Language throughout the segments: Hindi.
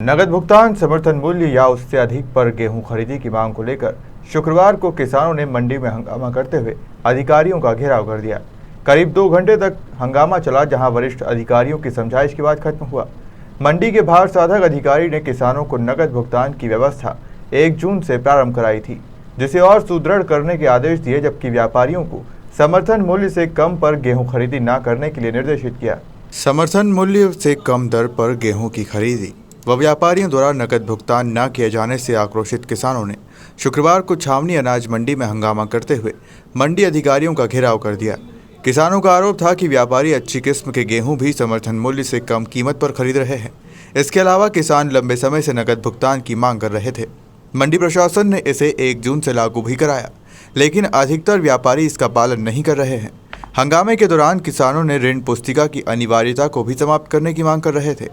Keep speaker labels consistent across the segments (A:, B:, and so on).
A: नगद भुगतान समर्थन मूल्य या उससे अधिक पर गेहूं खरीदी की मांग को लेकर शुक्रवार को किसानों ने मंडी में हंगामा करते हुए अधिकारियों का घेराव कर दिया। करीब 2 घंटे तक हंगामा चला, जहां वरिष्ठ अधिकारियों की समझाइश के बाद खत्म हुआ। मंडी के भार साधक अधिकारी ने किसानों को नगद भुगतान की व्यवस्था 1 जून से प्रारंभ कराई थी, जिसे और सुदृढ़ करने के आदेश दिए, जबकि व्यापारियों को समर्थन मूल्य से कम पर गेहूं खरीदी न करने के लिए निर्देशित किया। समर्थन मूल्य से कम दर पर गेहूं की खरीदी व व्यापारियों द्वारा नकद भुगतान न किए जाने से आक्रोशित किसानों ने शुक्रवार को छावनी अनाज मंडी में हंगामा करते हुए मंडी अधिकारियों का घेराव कर दिया। किसानों का आरोप था कि व्यापारी अच्छी किस्म के गेहूं भी समर्थन मूल्य से कम कीमत पर खरीद रहे हैं। इसके अलावा किसान लंबे समय से नकद भुगतान की मांग कर रहे थे। मंडी प्रशासन ने इसे 1 जून से लागू भी कराया, लेकिन अधिकतर व्यापारी इसका पालन नहीं कर रहे हैं। हंगामे के दौरान किसानों ने ऋण पुस्तिका की अनिवार्यता को भी समाप्त करने की मांग कर रहे थे।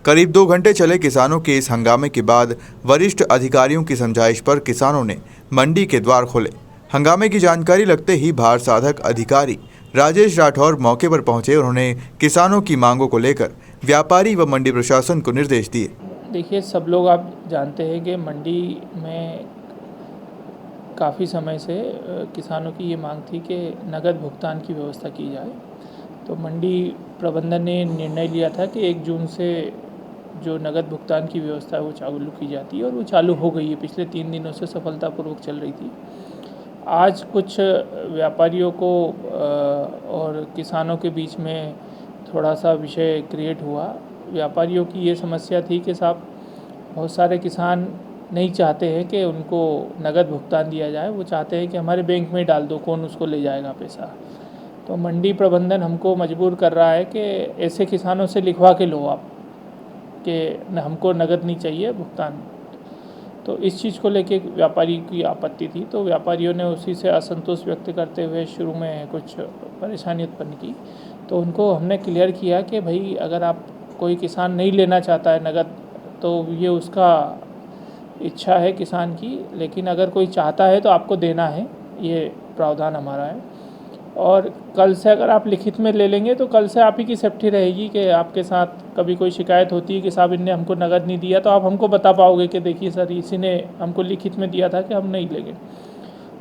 A: करीब 2 घंटे चले किसानों के इस हंगामे के बाद वरिष्ठ अधिकारियों की समझाइश पर किसानों ने मंडी के द्वार खोले। हंगामे की जानकारी लगते ही भार साधक अधिकारी राजेश राठौर मौके पर पहुंचे। उन्होंने किसानों की मांगों को लेकर व्यापारी व मंडी प्रशासन को निर्देश दिए।
B: देखिए, सब लोग आप जानते हैं कि मंडी में काफ़ी समय से किसानों की ये मांग थी कि नगद भुगतान की व्यवस्था की जाए। तो मंडी प्रबंधन ने निर्णय लिया था कि 1 जून से जो नगद भुगतान की व्यवस्था है वो चालू की जाती है, और वो चालू हो गई है। पिछले 3 दिनों से सफलतापूर्वक चल रही थी। आज कुछ व्यापारियों को और किसानों के बीच में थोड़ा सा विषय क्रिएट हुआ। व्यापारियों की ये समस्या थी कि साहब, बहुत सारे किसान नहीं चाहते हैं कि उनको नगद भुगतान दिया जाए, वो चाहते हैं कि हमारे बैंक में डाल दो, कौन उसको ले जाएगा पैसा। तो मंडी प्रबंधन हमको मजबूर कर रहा है कि ऐसे किसानों से लिखवा के लो आप कि हमको नगद नहीं चाहिए भुगतान। तो इस चीज़ को लेके व्यापारी की आपत्ति थी। तो व्यापारियों ने उसी से असंतोष व्यक्त करते हुए शुरू में कुछ परेशानी उत्पन्न की। तो उनको हमने क्लियर किया कि भाई, अगर आप कोई किसान नहीं लेना चाहता है नगद, तो ये उसका इच्छा है किसान की, लेकिन अगर कोई चाहता है तो आपको देना है, ये प्रावधान हमारा है। और कल से अगर आप लिखित में ले लेंगे तो कल से आप ही की सेफ्टी रहेगी कि आपके साथ कभी कोई शिकायत होती है कि साहब इनने हमको नगद नहीं दिया, तो आप हमको बता पाओगे कि देखिए सर, इसी ने हमको लिखित में दिया था कि हम नहीं लेंगे।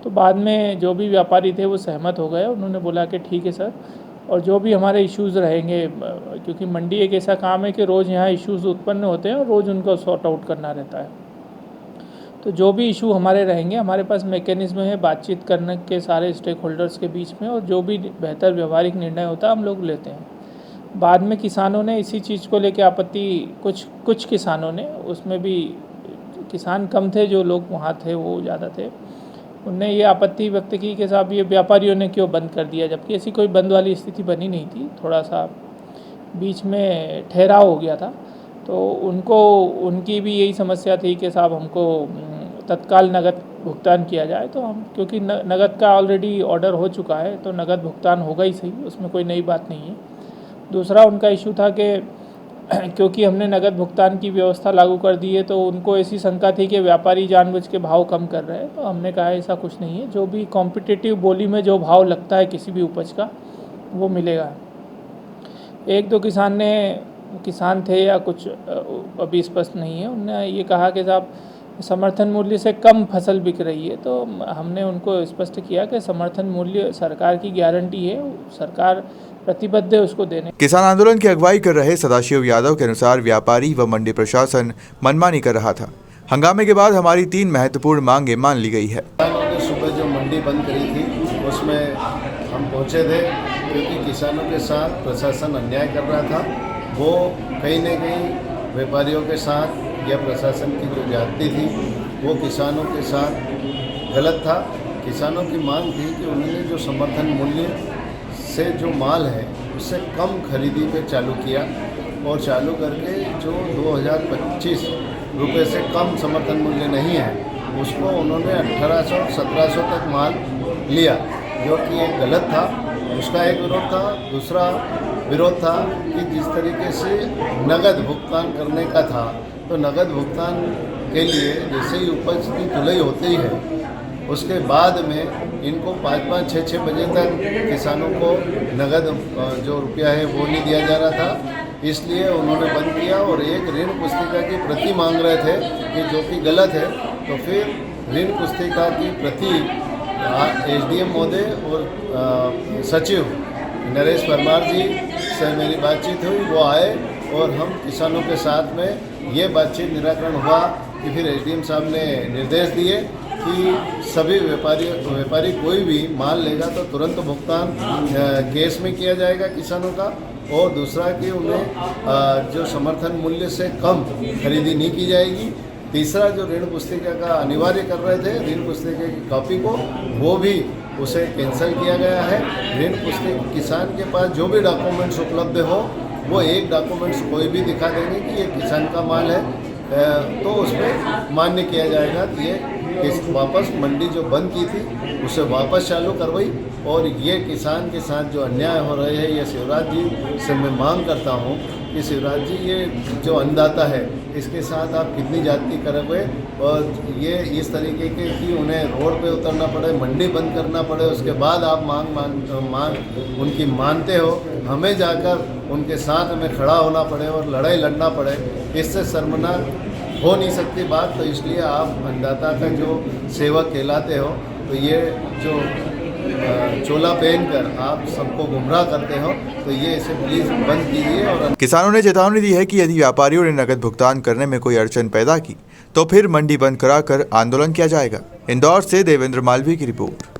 B: तो बाद में जो भी व्यापारी थे वो सहमत हो गए। उन्होंने बोला कि ठीक है सर, और जो भी हमारे इश्यूज़ रहेंगे, क्योंकि मंडी एक ऐसा काम है कि रोज़ यहाँ इश्यूज़ उत्पन्न होते हैं और रोज़ उनको सॉर्ट आउट करना रहता है। तो जो भी इशू हमारे रहेंगे, हमारे पास मैकेनिज्म है बातचीत करने के सारे स्टेक होल्डर्स के बीच में, और जो भी बेहतर व्यवहारिक निर्णय होता है हम लोग लेते हैं। बाद में किसानों ने इसी चीज़ को लेकर आपत्ति, कुछ किसानों ने, उसमें भी किसान कम थे, जो लोग वहाँ थे वो ज़्यादा थे, उनने ये आपत्ति व्यक्त की कि साहब ये व्यापारियों ने क्यों बंद कर दिया, जबकि ऐसी कोई बंद वाली स्थिति बनी नहीं थी। थोड़ा सा बीच में ठहराव हो गया था। तो उनकी भी यही समस्या थी कि साहब हमको तत्काल नगद भुगतान किया जाए। तो हम, क्योंकि नगद का ऑलरेडी ऑर्डर हो चुका है, तो नगद भुगतान होगा ही सही, उसमें कोई नई बात नहीं है। दूसरा उनका इशू था कि क्योंकि हमने नगद भुगतान की व्यवस्था लागू कर दी है, तो उनको ऐसी शंका थी कि व्यापारी जानबूझ के भाव कम कर रहे हैं। तो हमने कहा ऐसा कुछ नहीं है, जो भी कॉम्पिटिटिव बोली में जो भाव लगता है किसी भी उपज का, वो मिलेगा। 1-2 किसान थे या कुछ अभी स्पष्ट नहीं है, उन्होंने ये कहा कि साहब समर्थन मूल्य से कम फसल बिक रही है। तो हमने उनको स्पष्ट किया कि समर्थन मूल्य सरकार की गारंटी है, सरकार प्रतिबद्ध है उसको देने।
A: किसान आंदोलन की अगुवाई कर रहे सदाशिव यादव के अनुसार व्यापारी व मंडी प्रशासन मनमानी कर रहा था। हंगामे के बाद हमारी 3 महत्वपूर्ण मांगे मान ली गई है।
C: सुबह जो मंडी बंद करी थी उसमें हम पहुंचे थे, क्योंकि किसानों के साथ प्रशासन अन्याय कर रहा था। वो कहीं न कहीं व्यापारियों के साथ या प्रशासन की जो ज्यादती थी वो किसानों के साथ गलत था। किसानों की मांग थी कि उन्होंने जो समर्थन मूल्य से जो माल है उससे कम खरीदी पे चालू किया, और चालू करके जो 2025 रुपये से कम समर्थन मूल्य नहीं है उसको उन्होंने 1800-1700 तक माल लिया, जो कि एक गलत था। उसका एक विरोध था। दूसरा विरोध था कि जिस तरीके से नगद भुगतान करने का था, तो नगद भुगतान के लिए जैसे ही उपज की तुलाई होती है उसके बाद में इनको 5-5, 6-6 बजे तक किसानों को नगद जो रुपया है वो नहीं दिया जा रहा था। इसलिए उन्होंने बंद किया और एक ऋण पुस्तिका की प्रति मांग रहे थे कि जो कि गलत है। तो फिर ऋण पुस्तिका की प्रति एसडीएम महोदय और सचिव नरेश परमार जी से मेरी बातचीत हुई, वो आए और हम किसानों के साथ में ये बातचीत निराकरण हुआ कि फिर एसडीएम साहब ने निर्देश दिए कि सभी व्यापारी कोई भी माल लेगा तो तुरंत भुगतान कैश में किया जाएगा किसानों का, और दूसरा कि उन्हें जो समर्थन मूल्य से कम खरीदी नहीं की जाएगी। तीसरा, जो ऋण पुस्तिका का अनिवार्य कर रहे थे ऋण पुस्तिका की कॉपी को, वो भी उसे कैंसिल किया गया है। ऋण पुस्तिका किसान के पास जो भी डॉक्यूमेंट्स उपलब्ध हो वो एक डॉक्यूमेंट्स कोई भी दिखा देंगे कि ये किसान का माल है, तो उसमें मान्य किया जाएगा कि ये वापस मंडी जो बंद की थी उसे वापस चालू करवाई। और ये किसान के साथ जो अन्याय हो रहे हैं, ये शिवराज जी से मैं मांग करता हूँ कि शिवराज जी, ये जो अन्नदाता है इसके साथ आप कितनी ज्यादती करोगे, और ये इस तरीके के कि उन्हें रोड पे उतरना पड़े, मंडी बंद करना पड़े, उसके बाद आप मांग उनकी मानते हो, हमें जाकर उनके साथ हमें खड़ा होना पड़े और लड़ाई लड़ना पड़े, इससे शर्मनाक हो नहीं सकती बात। तो इसलिए आप अन्नदाता का जो सेवक कहलाते हो, तो ये जो चोला पहनकर आप सबको गुमराह करते हो, तो ये इसे प्लीज बंद कीजिए। और
A: किसानों ने चेतावनी दी है कि यदि व्यापारियों ने नकद भुगतान करने में कोई अड़चन पैदा की तो फिर मंडी बंद कराकर आंदोलन किया जाएगा। इंदौर से देवेंद्र मालवी की रिपोर्ट।